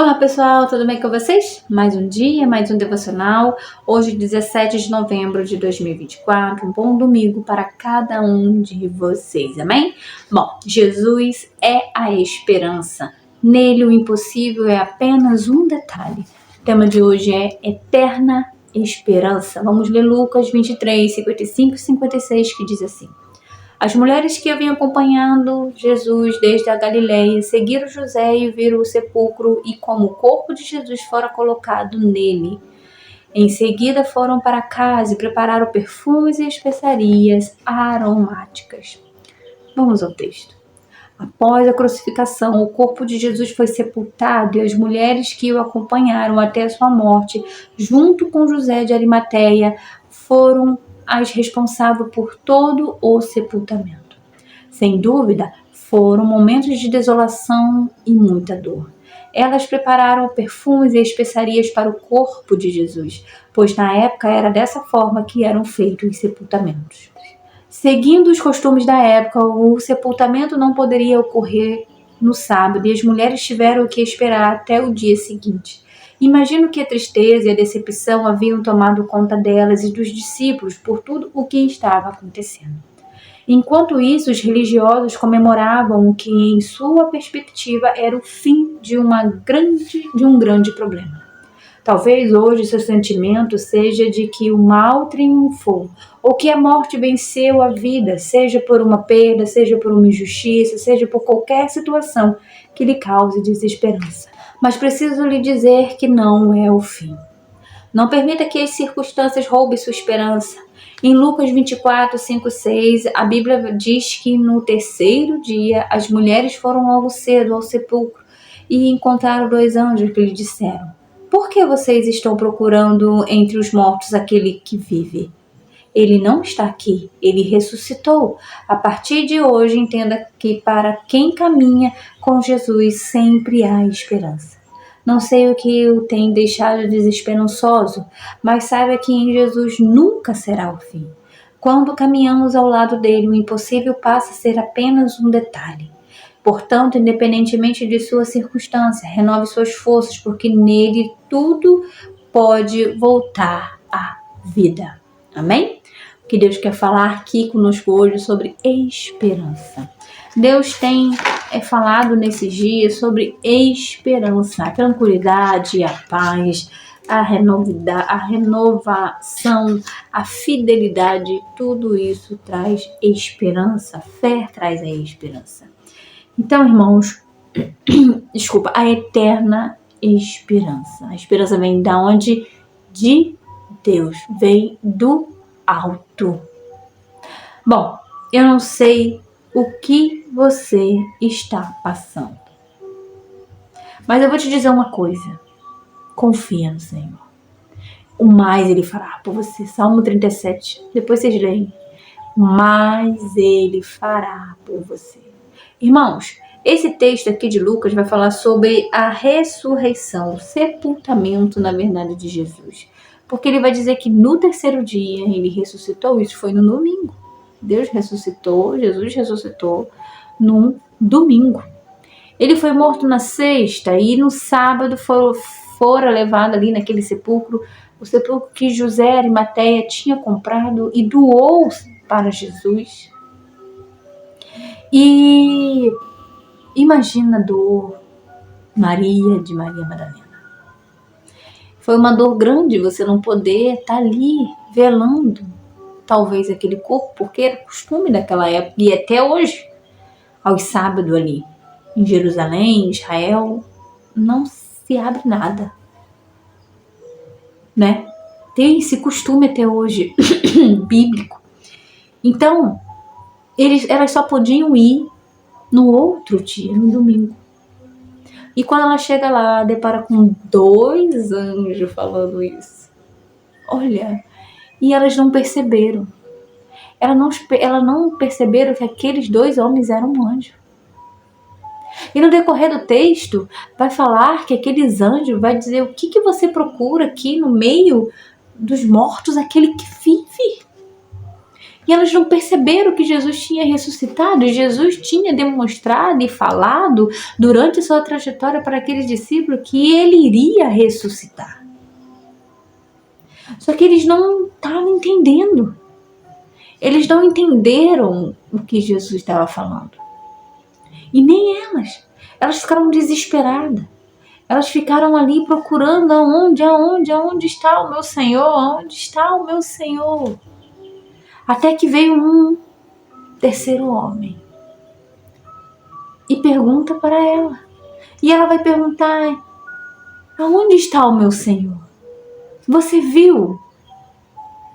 Olá pessoal, tudo bem com vocês? Mais um dia, mais um devocional. Hoje, 17 de novembro de 2024, um bom domingo para cada um de vocês, amém? Bom, Jesus é a esperança. Nele o impossível é apenas um detalhe. O tema de hoje é eterna esperança. Vamos ler Lucas 23, 55 e 56, que diz assim: As mulheres que haviam acompanhado Jesus desde a Galileia seguiram José e viram o sepulcro e como o corpo de Jesus fora colocado nele. Em seguida foram para casa e prepararam perfumes e especiarias aromáticas. Vamos ao texto. Após a crucificação, o corpo de Jesus foi sepultado e as mulheres que o acompanharam até a sua morte, junto com José de Arimateia, foram as responsáveis por todo o sepultamento. Sem dúvida, foram momentos de desolação e muita dor. Elas prepararam perfumes e especiarias para o corpo de Jesus, pois na época era dessa forma que eram feitos os sepultamentos. Seguindo os costumes da época, o sepultamento não poderia ocorrer no sábado e as mulheres tiveram que esperar até o dia seguinte. Imagino que a tristeza e a decepção haviam tomado conta delas e dos discípulos por tudo o que estava acontecendo. Enquanto isso, os religiosos comemoravam o que, em sua perspectiva, era o fim de um grande problema. Talvez hoje seu sentimento seja de que o mal triunfou, ou que a morte venceu a vida, seja por uma perda, seja por uma injustiça, seja por qualquer situação que lhe cause desesperança. Mas preciso lhe dizer que não é o fim. Não permita que as circunstâncias roubem sua esperança. Em Lucas 24, 5, 6, a Bíblia diz que no terceiro dia as mulheres foram logo cedo ao sepulcro e encontraram 2 anjos que lhe disseram: Por que vocês estão procurando entre os mortos aquele que vive? Ele não está aqui, ele ressuscitou. A partir de hoje, entenda que para quem caminha com Jesus sempre há esperança. Não sei o que o tem deixado desesperançoso, mas saiba que em Jesus nunca será o fim. Quando caminhamos ao lado dele, o impossível passa a ser apenas um detalhe. Portanto, independentemente de sua circunstância, renove suas forças, porque nele tudo pode voltar à vida. Amém? O que Deus quer falar aqui conosco hoje sobre esperança. Deus tem falado nesses dias sobre esperança, a tranquilidade, a paz, a renovação, a fidelidade, tudo isso traz esperança, fé traz a esperança. Então, irmãos, a eterna esperança. A esperança vem da onde? De Deus, vem do alto. Bom, eu não sei o que você está passando, mas eu vou te dizer uma coisa: confia no Senhor. O mais Ele fará por você. Salmo 37, depois vocês leem. O mais Ele fará por você. Irmãos, esse texto aqui de Lucas vai falar sobre a ressurreição, o sepultamento, na verdade, de Jesus. Porque ele vai dizer que no terceiro dia ele ressuscitou, isso foi no domingo. Deus ressuscitou, Jesus ressuscitou no domingo. Ele foi morto na sexta e no sábado fora levado ali naquele sepulcro, o sepulcro que José Arimateia tinha comprado e doou para Jesus. E imagina a dor de Maria Madalena. Foi uma dor grande você não poder estar ali velando talvez aquele corpo, porque era costume daquela época e até hoje, aos sábados ali em Jerusalém, Israel, não se abre nada, né? Tem esse costume até hoje bíblico. Então elas só podiam ir no outro dia, no domingo. E quando ela chega lá, depara com 2 anjos falando isso. Olha, e elas não perceberam. Elas não perceberam que aqueles 2 homens eram anjos. E no decorrer do texto, vai falar que aqueles anjos vai dizer: o que você procura aqui no meio dos mortos, aquele que vive? E elas não perceberam que Jesus tinha ressuscitado. E Jesus tinha demonstrado e falado durante a sua trajetória para aqueles discípulos que ele iria ressuscitar. Só que eles não estavam entendendo. Eles não entenderam o que Jesus estava falando. E nem elas. Elas ficaram desesperadas. Elas ficaram ali procurando aonde está o meu Senhor? Onde está o meu Senhor? Até que veio um terceiro homem e pergunta para ela. E ela vai perguntar: aonde está o meu Senhor? Você viu?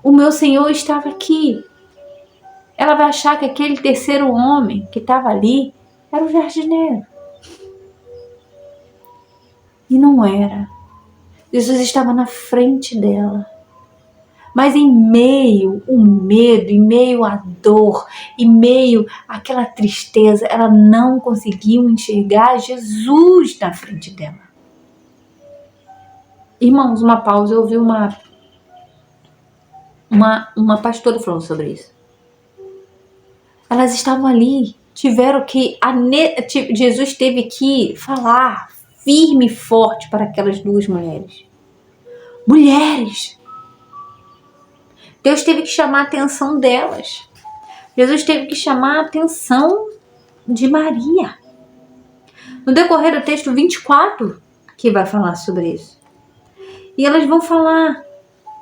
O meu Senhor estava aqui. Ela vai achar que aquele terceiro homem que estava ali era o jardineiro. E não era. Jesus estava na frente dela. Mas em meio ao medo, em meio à dor, em meio àquela tristeza, ela não conseguiu enxergar Jesus na frente dela. Irmãos, uma pausa, eu ouvi uma pastora falando sobre isso. Elas estavam ali, Jesus teve que falar firme e forte para aquelas duas mulheres. Mulheres! Deus teve que chamar a atenção delas. Jesus teve que chamar a atenção de Maria. No decorrer do texto 24, que vai falar sobre isso. E elas vão falar.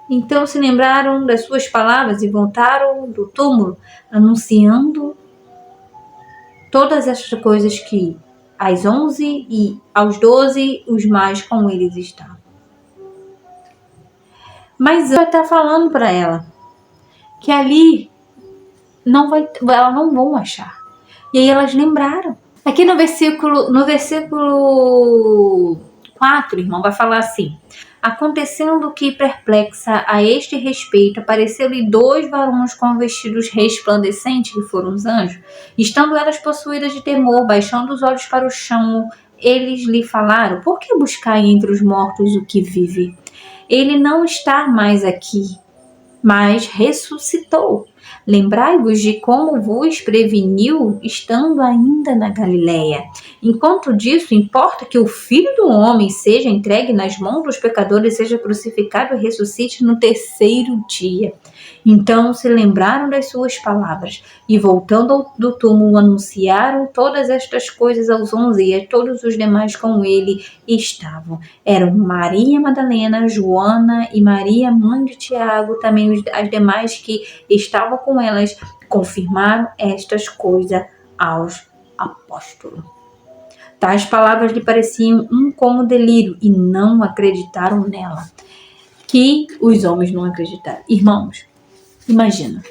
Então se lembraram das suas palavras e voltaram do túmulo, anunciando todas essas coisas que às 11 e aos 12 os mais com eles estavam. Mas vai estar falando para ela que ali elas não vão achar. E aí elas lembraram. Aqui no versículo 4, irmão, vai falar assim: acontecendo que, perplexa a este respeito, apareceu-lhe 2 varões com vestidos resplandecentes, que foram os anjos. Estando elas possuídas de temor, baixando os olhos para o chão, eles lhe falaram: por que buscai entre os mortos o que vive? Ele não está mais aqui, mas ressuscitou. Lembrai-vos de como vos preveniu, estando ainda na Galileia. Enquanto disso, importa que o Filho do Homem seja entregue nas mãos dos pecadores, seja crucificado e ressuscite no 3º dia. Então se lembraram das suas palavras, e voltando do túmulo, anunciaram todas estas coisas aos 11, e a todos os demais com ele estavam. Eram Maria Madalena, Joana e Maria, mãe de Tiago. Também as demais que estavam com elas confirmaram estas coisas aos apóstolos. Tais palavras lhe pareciam como delírio, e não acreditaram nela. Que os homens não acreditaram. Irmãos, imagina.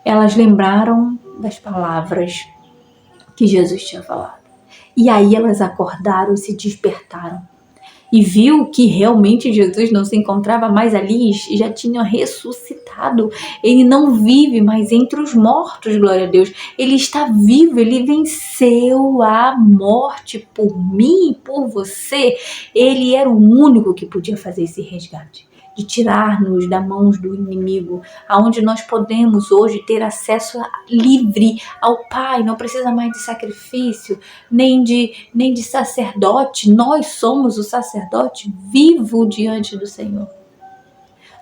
Elas lembraram das palavras que Jesus tinha falado. E aí elas acordaram e se despertaram. E viu que realmente Jesus não se encontrava mais ali e já tinha ressuscitado. Ele não vive mais entre os mortos, glória a Deus. Ele está vivo, ele venceu a morte por mim e por você. Ele era o único que podia fazer esse resgate, de tirar-nos das mãos do inimigo, aonde nós podemos hoje ter acesso livre ao Pai, não precisa mais de sacrifício, nem de sacerdote. Nós somos o sacerdote vivo diante do Senhor.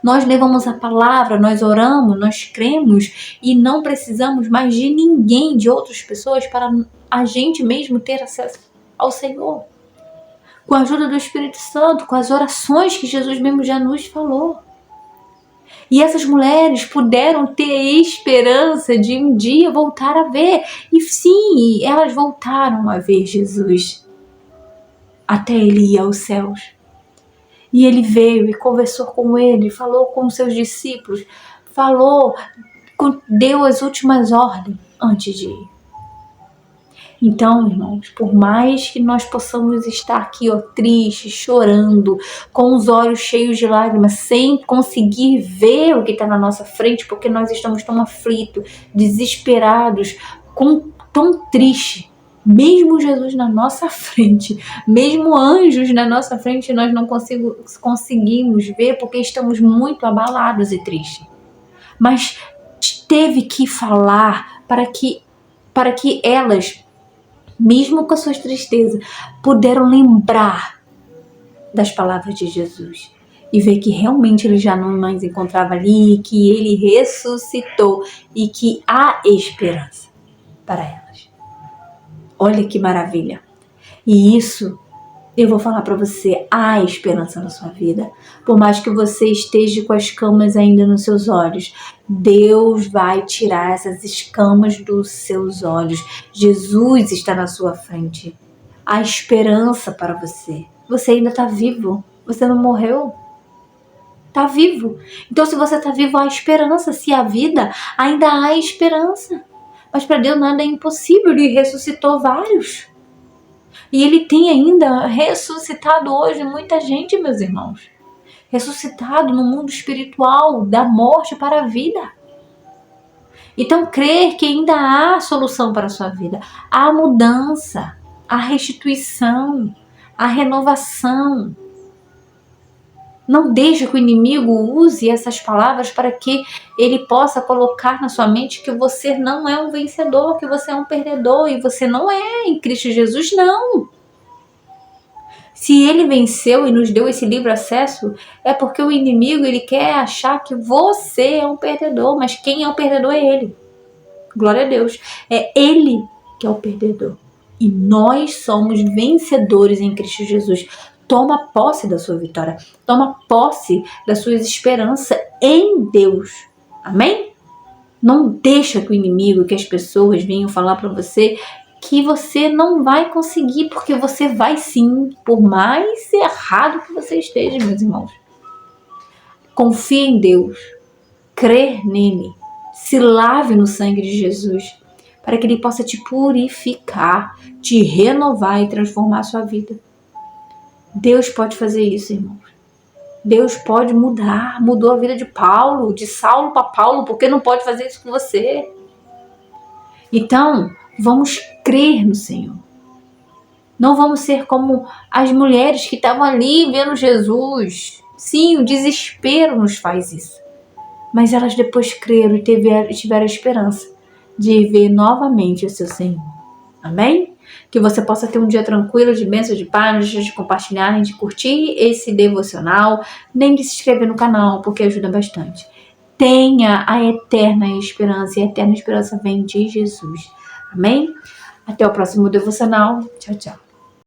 Nós levamos a palavra, nós oramos, nós cremos e não precisamos mais de ninguém, de outras pessoas, para a gente mesmo ter acesso ao Senhor. Com a ajuda do Espírito Santo, com as orações que Jesus mesmo já nos falou. E essas mulheres puderam ter esperança de um dia voltar a ver. E sim, elas voltaram a ver Jesus até ele ir aos céus. E ele veio e conversou com ele, falou com seus discípulos, deu as últimas ordens antes de ir. Então, irmãos, por mais que nós possamos estar aqui, tristes, chorando, com os olhos cheios de lágrimas, sem conseguir ver o que está na nossa frente, porque nós estamos tão aflitos, desesperados, tão tristes, mesmo Jesus na nossa frente, mesmo anjos na nossa frente, nós não conseguimos ver porque estamos muito abalados e tristes. Mas teve que falar para que elas, mesmo com as suas tristezas, puderam lembrar das palavras de Jesus e ver que realmente ele já não mais encontrava ali, que ele ressuscitou e que há esperança para elas. Olha que maravilha! E isso, eu vou falar para você, há esperança na sua vida. Por mais que você esteja com as escamas ainda nos seus olhos, Deus vai tirar essas escamas dos seus olhos. Jesus está na sua frente. Há esperança para você. Você ainda está vivo. Você não morreu. Está vivo. Então, se você está vivo, há esperança. Se há vida, ainda há esperança. Mas para Deus nada é impossível. Ele ressuscitou vários. E ele tem ainda ressuscitado hoje muita gente, meus irmãos. Ressuscitado no mundo espiritual, da morte para a vida. Então, crer que ainda há solução para a sua vida. Há mudança, há restituição, há renovação. Não deixe que o inimigo use essas palavras para que ele possa colocar na sua mente que você não é um vencedor, que você é um perdedor, e você não é em Cristo Jesus, não. Se ele venceu e nos deu esse livre acesso, é porque o inimigo ele quer achar que você é um perdedor, mas quem é o perdedor é ele. Glória a Deus. É ele que é o perdedor. E nós somos vencedores em Cristo Jesus. Toma posse da sua vitória. Toma posse das suas esperanças em Deus. Amém? Não deixa que o inimigo, que as pessoas venham falar para você que você não vai conseguir, porque você vai sim, por mais errado que você esteja, meus irmãos. Confie em Deus. Crer nele. Se lave no sangue de Jesus, para que ele possa te purificar, te renovar e transformar a sua vida. Deus pode fazer isso, irmãos. Deus pode mudar. Mudou a vida de Paulo, de Saulo para Paulo, porque não pode fazer isso com você? Então, vamos crer no Senhor. Não vamos ser como as mulheres que estavam ali vendo Jesus. Sim, o desespero nos faz isso. Mas elas depois creram e tiveram a esperança de ver novamente o seu Senhor. Amém? Que você possa ter um dia tranquilo, de bênção, de paz. Não deixe de compartilhar, nem de curtir esse devocional, nem de se inscrever no canal, porque ajuda bastante. Tenha a eterna esperança, e a eterna esperança vem de Jesus. Amém? Até o próximo devocional. Tchau, tchau.